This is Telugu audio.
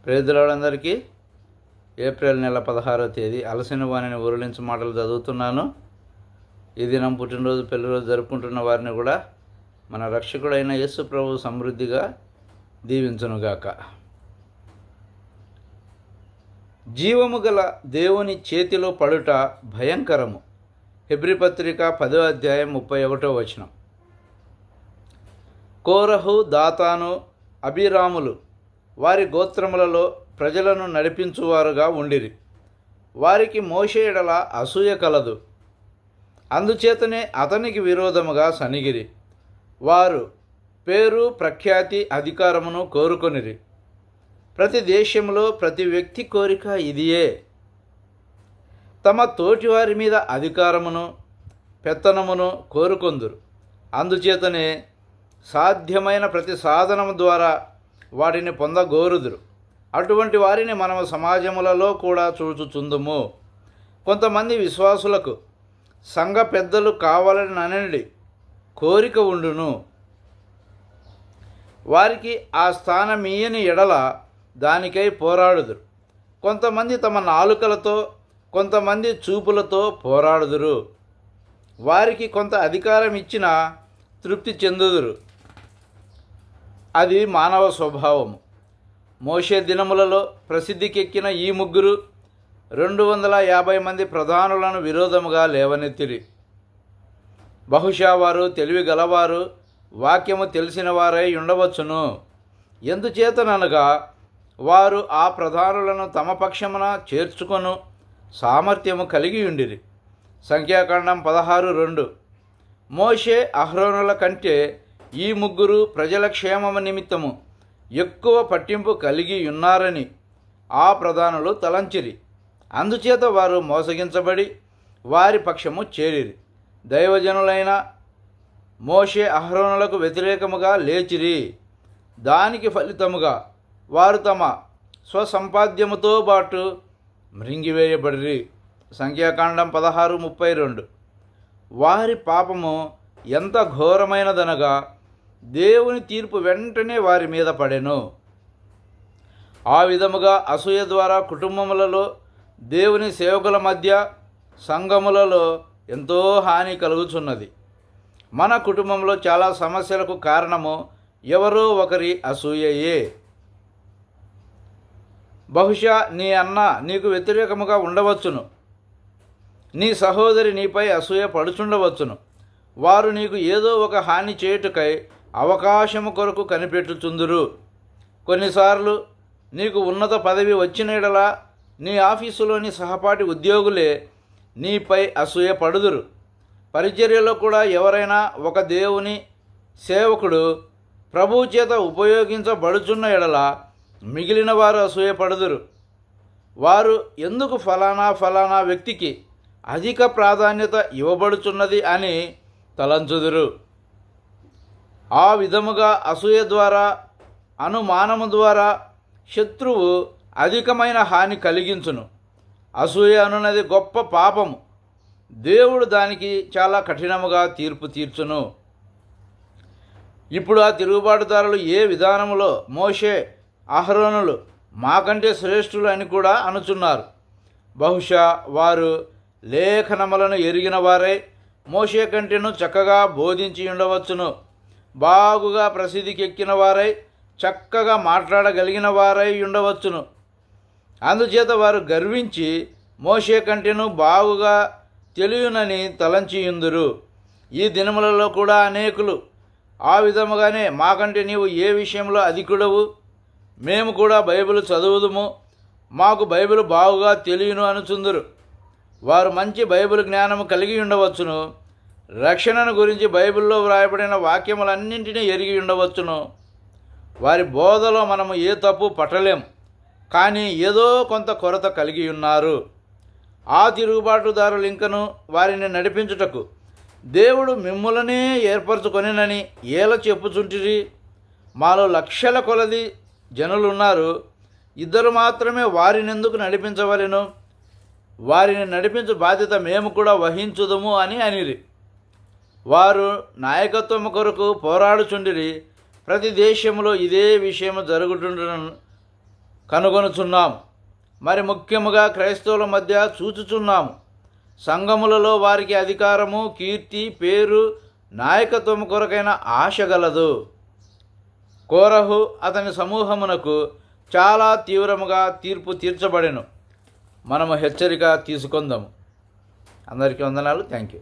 ప్రేదలందరికీ ఏప్రిల్ నెల 16వ తేదీ అలసిన వాణిని ఊరలించు మాటలు చదువుతున్నాను. ఈ దినం పుట్టినరోజు పెళ్లిరోజు జరుపుకుంటున్న వారిని కూడా మన రక్షకుడైన యేసు ప్రభు సమృద్ధిగా దీవించునుగాక. జీవము గల దేవుని చేతిలో పడుట భయంకరము. హెబ్రీ పత్రిక 10వ అధ్యాయం 31వ వచనం. కోరహు, దాతాను, అబీరాములు వారి గోత్రములలో ప్రజలను నడిపించువారుగా ఉండిరి. వారికి మోషే ఎడల అసూయ కలదు, అందుచేతనే అతనికి విరోధముగా సనిగిరి. వారు పేరు, ప్రఖ్యాతి, అధికారమును కోరుకొనిరి. ప్రతి దేశంలో ప్రతి వ్యక్తి కోరిక ఇదియే, తమ తోటివారి మీద అధికారమును పెత్తనమును కోరుకొందురు. అందుచేతనే సాధ్యమైన ప్రతి సాధనము ద్వారా వాటిని పొందగోరుదురు. అటువంటి వారిని మనము సమాజములలో కూడా చూచుచుందుము. కొంతమంది విశ్వాసులకు సంఘ పెద్దలు కావాలనని కోరిక ఉండును. వారికి ఆ స్థానమీయని ఎడల దానికై పోరాడుదురు. కొంతమంది తమ నాలుకలతో, కొంతమంది చూపులతో పోరాడుదురు. వారికి కొంత అధికారం ఇచ్చినా తృప్తి చెందుదురు. అది మానవ స్వభావము. మోషే దినములలో ప్రసిద్ధికెక్కిన ఈ ముగ్గురు 250 మంది ప్రధానులను విరోధముగా లేవనెత్తిరి. బహుశా వారు తెలివి గలవారు, వాక్యము తెలిసిన వారై ఉండవచ్చును. ఎందుచేతననగా వారు ఆ ప్రధానులను తమ పక్షమున చేర్చుకొను సామర్థ్యము కలిగి ఉండిరి. సంఖ్యాకాండం 16:2. మోషే, అహరోనుల కంటే ఈ ముగ్గురు ప్రజల క్షేమము నిమిత్తము ఎక్కువ పట్టింపు కలిగి ఉన్నారని ఆ ప్రధానులు తలంచిరి. అందుచేత వారు మోసగించబడి వారి పక్షము చేరిరి. దైవజనులైన మోషే, అహరోనులకు వ్యతిరేకముగా లేచిరి. దానికి ఫలితముగా వారు తమ స్వసంపాద్యముతో పాటు మృంగివేయబడిరి. సంఖ్యాకాండం 16:32. వారి పాపము ఎంత ఘోరమైనదనగా దేవుని తీర్పు వెంటనే వారి మీద పడెను. ఆ విధముగా అసూయ ద్వారా కుటుంబములలో, దేవుని సేవకుల మధ్య, సంఘములలో ఎంతో హాని కలుగుచున్నది. మన కుటుంబంలో చాలా సమస్యలకు కారణము ఎవరో ఒకరి అసూయయే. బహుశా నీ అన్న నీకు వ్యతిరేకముగా ఉండవచ్చును. నీ సహోదరి నీపై అసూయ పడుచుండవచ్చును. వారు నీకు ఏదో ఒక హాని చేయుటకై అవకాశము కొరకు కనిపెట్టుచుందురు. కొన్నిసార్లు నీకు ఉన్నత పదవి వచ్చిన యెడల నీ ఆఫీసులోని సహపాఠి ఉద్యోగులే నీపై అసూయ పడుదురు. పరిచర్యలో కూడా ఎవరైనా ఒక దేవుని సేవకుడు ప్రభువు చేత ఉపయోగించబడుచున్న యెడల మిగిలిన వారు అసూయ పడుదురు. వారు ఎందుకు ఫలానా వ్యక్తికి అధిక ప్రాధాన్యత ఇవ్వబడుచున్నది అని తలంచుదురు. ఆ విధముగా అసూయ ద్వారా, అనుమానము ద్వారా శత్రువు అధికమైన హాని కలిగించును. అసూయ అనున్నది గొప్ప పాపము. దేవుడు దానికి చాలా కఠినముగా తీర్పు తీర్చును. ఇప్పుడు ఆ తిరుగుబాటుదారులు ఏ విధానములో మోషే, అహరోనులు మాకంటే శ్రేష్ఠులు అని కూడా అనుచున్నారు. బహుశా వారు లేఖనములను ఎరిగిన వారై మోషే కంటేను చక్కగా బోధించి ఉండవచ్చును. బాగుగా ప్రసిద్ధికెక్కిన వారై, చక్కగా మాట్లాడగలిగిన వారై ఉండవచ్చును. అందుచేత వారు గర్వించి మోషే కంటేను బాగుగా తెలియనని తలంచియుందురు. ఈ దినములలో కూడా అనేకులు ఆ విధముగానే మాకంటే నీవు ఏ విషయంలో అధికుడవు, మేము కూడా బైబిల్ చదువుదుము, మాకు బైబిల్ బాగుగా తెలియను అనుచుందురు. వారు మంచి బైబిల్ జ్ఞానము కలిగి ఉండవచ్చును. రక్షణను గురించి బైబిల్లో వ్రాయబడిన వాక్యములన్నింటినీ ఎరిగి ఉండవచ్చును. వారి బోధలో మనము ఏ తప్పు పట్టలేం, కానీ ఏదో కొంత కొరత కలిగి ఉన్నారు. ఆ తిరుగుబాటుదారులు ఇంకను వారిని నడిపించుటకు దేవుడు మిమ్ములనే ఏర్పరచుకొనినని ఏల చెప్పుచుంటిరి. మాలో లక్షల కొలది జనులున్నారు, ఇద్దరు మాత్రమే వారినెందుకు నడిపించవలెను? వారిని నడిపించు బాధ్యత మేము కూడా వహించుదుము అని అనిరి. వారు నాయకత్వము కొరకు పోరాడుచుండిరి. ప్రతి దేశంలో ఇదే విషయము జరుగుతుండను కనుగొనుచున్నాము. మరి ముఖ్యముగా క్రైస్తవుల మధ్య చూచుచున్నాము. సంఘములలో వారికి అధికారము, కీర్తి, పేరు, నాయకత్వము కొరకైన ఆశ గలదు. కోరహు అతని సమూహమునకు చాలా తీవ్రముగా తీర్పు తీర్చబడెను. మనము హెచ్చరిక తీసుకుందాము. అందరికీ వందనాలు. Thank you.